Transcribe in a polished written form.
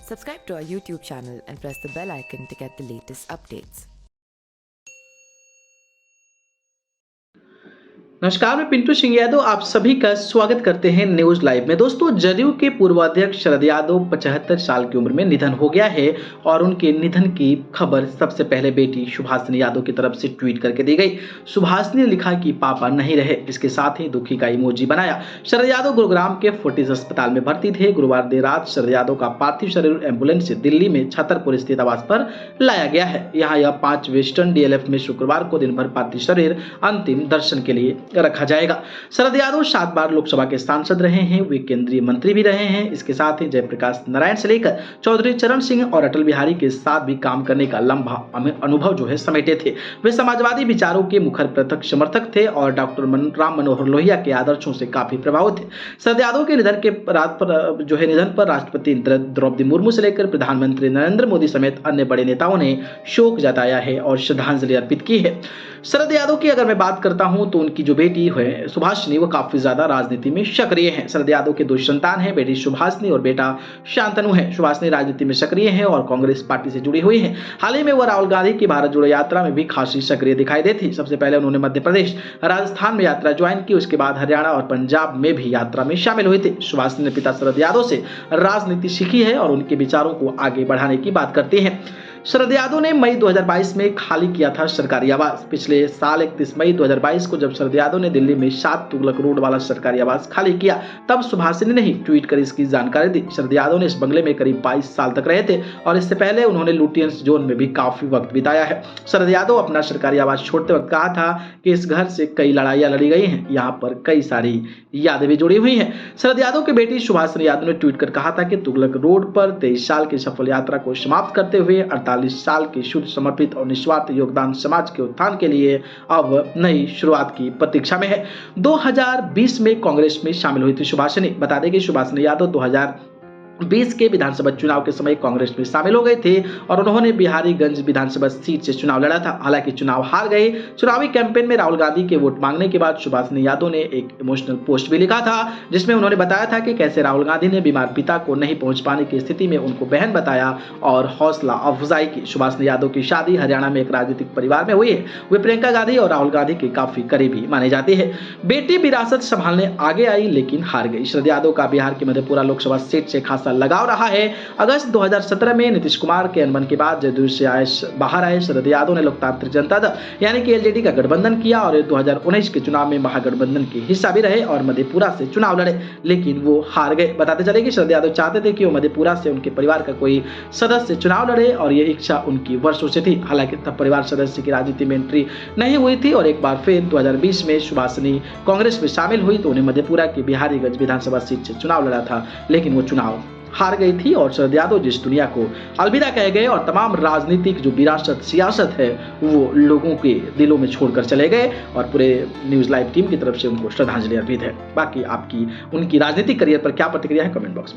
Subscribe to our YouTube channel and press the bell icon to get the latest updates. नमस्कार, मैं पिंटू सिंह यादव आप सभी का स्वागत करते हैं न्यूज लाइव में। दोस्तों, जदयू के पूर्व अध्यक्ष शरद यादव 75 साल की उम्र में निधन हो गया है और उनके निधन की खबर सबसे पहले बेटी सुभाषिनी यादव की तरफ से ट्वीट करके दी गई। सुभाषिनी ने लिखा कि पापा नहीं रहे, इसके साथ ही दुखी का इमोजी बनाया। शरद यादव गुरुग्राम के फोर्टिस अस्पताल में भर्ती थे। गुरुवार देर रात शरद यादव का पार्थिव शरीर एम्बुलेंस से दिल्ली में छतरपुर स्थित आवास पर लाया गया है। यहाँ यह 5 वेस्टर्न डीएलएफ में शुक्रवार को दिन भर पार्थिव शरीर अंतिम दर्शन के लिए रखा जाएगा। शरद यादव 7 बार लोकसभा के सांसद रहे हैं, वे केंद्रीय मंत्री भी रहे हैं। इसके साथ ही जयप्रकाश नारायण से लेकर चौधरी चरण सिंह और अटल बिहारी के साथ भी काम करने का लंबा अनुभव जो है समेटे थे। वे समाजवादी विचारों के मुखर प्रत्यक्ष समर्थक थे और डॉक्टर राम मनोहर लोहिया के आदर्शों से काफी प्रभावित थे। शरद यादव के निधन पर राष्ट्रपति द्रौपदी मुर्मू से लेकर प्रधानमंत्री नरेंद्र मोदी समेत अन्य बड़े नेताओं ने शोक जताया है और श्रद्धांजलि अर्पित की है। शरद यादव की अगर मैं बात करता हूं तो उनकी जो बेटी है सुभाषिनी, वो काफी ज्यादा राजनीति में सक्रिय है। शरद यादव के 2 संतान हैं, बेटी सुभाषिनी और बेटा शांतनु है। सुभाषिनी राजनीति में सक्रिय है और कांग्रेस पार्टी से जुड़ी हुई है। हाल ही में वह राहुल गांधी की भारत जोड़ो यात्रा में भी खासी सक्रिय दिखाई देती। सबसे पहले उन्होंने मध्य प्रदेश, राजस्थान में यात्रा ज्वाइन की, उसके बाद हरियाणा और पंजाब में भी यात्रा में शामिल हुई थी। सुभाषिनी ने पिता शरद यादव से राजनीति सीखी है और उनके विचारों को आगे बढ़ाने की बात करती है। शरद यादव ने मई 2022 में खाली किया था सरकारी आवास। पिछले साल 31 मई 2022 को जब शरद यादव ने दिल्ली में 7 तुगलक रोड वाला सरकारी आवास खाली किया, तब सुभाषिनी ने ही ट्वीट कर इसकी जानकारी दी। शरद यादव ने इस बंगले में करीब 22 साल तक रहे थे और इससे पहले उन्होंने लुटियंस जोन में भी काफी वक्त बिताया है। शरद यादव अपना सरकारी आवास छोड़ते वक्त कहा था कि इस घर से कई लड़ाइयां लड़ी गई हैं, यहाँ पर कई सारी यादें भी जुड़ी हुई हैं। शरद यादव की बेटी सुभाषिनी यादव ने ट्वीट कर कहा था कि तुगलक रोड पर 23 साल की सफल यात्रा को समाप्त करते हुए 48 साल की शुद्ध समर्पित और निस्वार्थ योगदान समाज के उत्थान के लिए अब नई शुरुआत की प्रतीक्षा में है। 2020 में कांग्रेस में शामिल हुई थी सुभाषिनी। बता दें कि सुभाषिनी यादव 2020 के विधानसभा चुनाव के समय कांग्रेस में शामिल हो गए थे और उन्होंने बिहारीगंज विधानसभा सीट से चुनाव लड़ा था। हालांकि चुनाव हार गए। चुनावी कैंपेन में राहुल गांधी के वोट मांगने के बाद सुभाषिनी यादव ने एक इमोशनल पोस्ट भी लिखा था, जिसमें उन्होंने बताया था कि कैसे राहुल गांधी ने बीमार पिता को नहीं पहुंच पाने की स्थिति में उनको बहन बताया और हौसला अफजाई की। सुभाषिनी यादव की शादी हरियाणा में एक राजनीतिक परिवार में हुई है। वे प्रियंका गांधी और राहुल गांधी के काफी करीबी माने जाते हैं। बेटी विरासत संभालने आगे आई लेकिन हार गई। शरद यादव का बिहार की मधेपुरा लोकसभा सीट से लगाव रहा है। अगस्त 2017 में नीतीश कुमार के अनबन के बाद जदयू से बाहर आए शरद यादव ने लोकतांत्रिक जनता दल यानी कि एलजेडी का गठबंधन किया और 2019 के चुनाव में महागठबंधन के हिस्सा भी रहे और मधेपुरा से चुनाव लड़े, लेकिन वो हार गए। बताते चले कि शरद यादव चाहते थे कि वो मधेपुरा से उनके परिवार का कोई सदस्य चुनाव लड़े और ये इच्छा उनकी वर्षों से थी। हालांकि तब परिवार सदस्य की राजनीति में एंट्री नहीं हुई थी और एक बार फिर 2020 में सुभाषिनी कांग्रेस में शामिल हुई तो उन्हें मधेपुरा की बिहारीगंज विधानसभा सीट से चुनाव लड़ा था, लेकिन वो चुनाव हार गई थी और शरद यादव जिस दुनिया को अलविदा कह गए और तमाम राजनीतिक जो विरासत सियासत है वो लोगों के दिलों में छोड़कर चले गए और पूरे न्यूज लाइव टीम की तरफ से उनको श्रद्धांजलि अर्पित है। बाकी आपकी उनकी राजनीतिक करियर पर क्या प्रतिक्रिया है, कमेंट बॉक्स में